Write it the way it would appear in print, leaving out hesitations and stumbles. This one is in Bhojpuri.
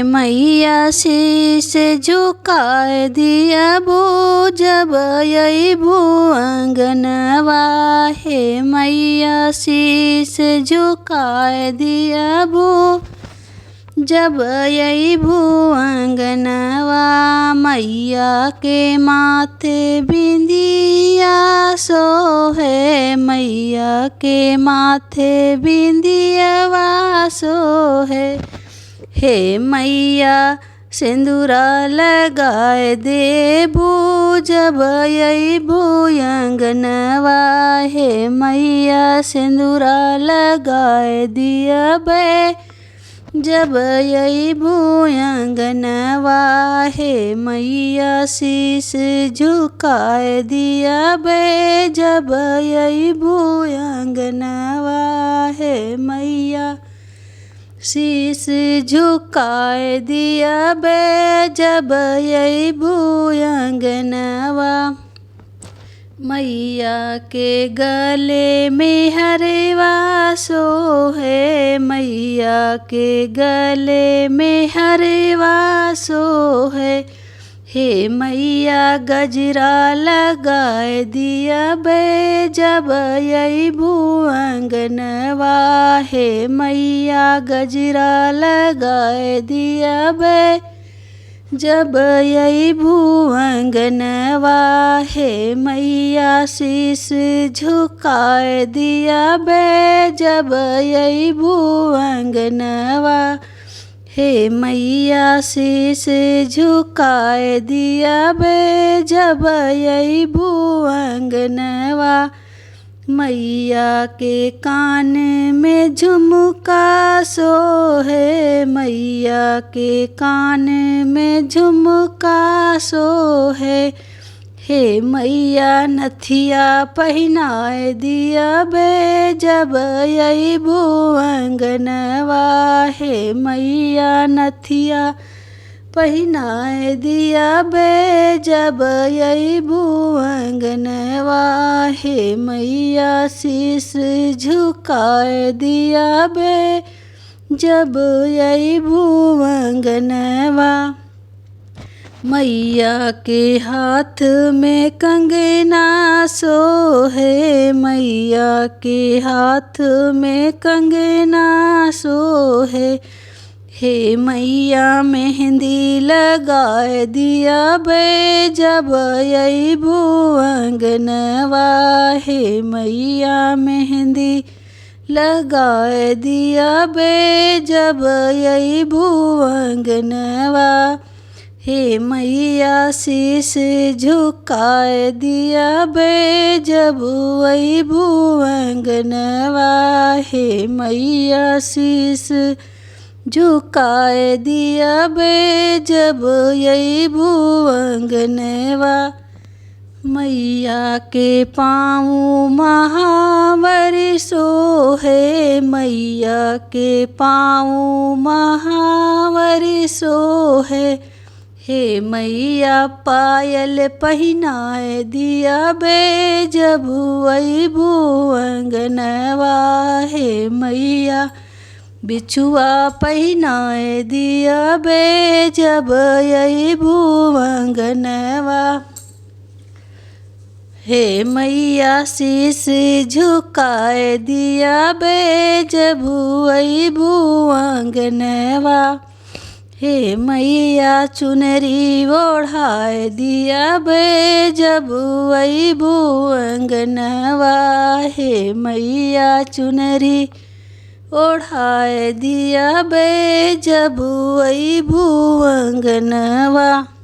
मैया शीश झुकाए दिया बो जब अइबू अंगनवा। हे मैया शीश झुकाए दिया बो जब अइबू अंगनवा। मैया के माथे बिंदिया सोहे, मैया के माथे बिंदियावा सोहे। हे मैया सिंदूरा लगाए देबू जब अइबू अंगनवा। हे मैया सिंदूरा लगाए दिया बे जब अइबू अंगनवा। हे मैया शीश झुकाए दिया बे जब अइबू अंगनवा। हे मैया शीश झुकाए दिया बे जब अइबू अंगनवा। मैया के गले में हरवा सोहे, मैया के गले में हरवा सोहे। हे मैया गजरा लगाए दिया बे जब अइबू अंगनवा। हे मैया गजरा लगाए दिया बे जब अइबू अंगनवा। हे मैया शीश झुकाए दिया बे जब अइबू अंगनवा। हे मैया शीश झुकाए दिया बे जब अइबू अंगनवा। मैया के कान में झुमका सोहे, मैया के कान में झुमका सोहे। हे मैया नथिया पहनाए दिया बे जब अइबू अंगनवा। हे मैया नथिया पहनाए दिया बे जब अइबू अंगनवा। हे मैया शीश झुकाए दिया बे जब अइबू अंगनवा। मैया के हाथ में कंगना सोहे, मैया के हाथ में कंगना सोहे। हे मैया मेहंदी लगाए दिया बे जब अइबू अंगनवा। हे मैया मेहंदी लगाए दिया बे जब अइबू अंगनवा। हे मैया शीश झुकाए दिया बे जब अइबू अंगनवा। हे मैया शीश झुकाए दिया बे जब अइबू अंगनवा। मैया के पाँव महावर सोहे, मैया के पाँव महावर सोहे। हे मैया पायल पहनाए दिया बे जब अइबू अंगनवा। हे मैया बिछुआ पहनाए दिया बे जब अइबू अंगनवा। हे मैया शीश झुकाए दिया बे जब अइबू अंगनवा। हे मैया चुनरी ओढ़ाए दिया बे जब अइबू अंगनवा। हे मैया चुनरी ओढ़ाए दिया बे जब अइबू अंगनवा।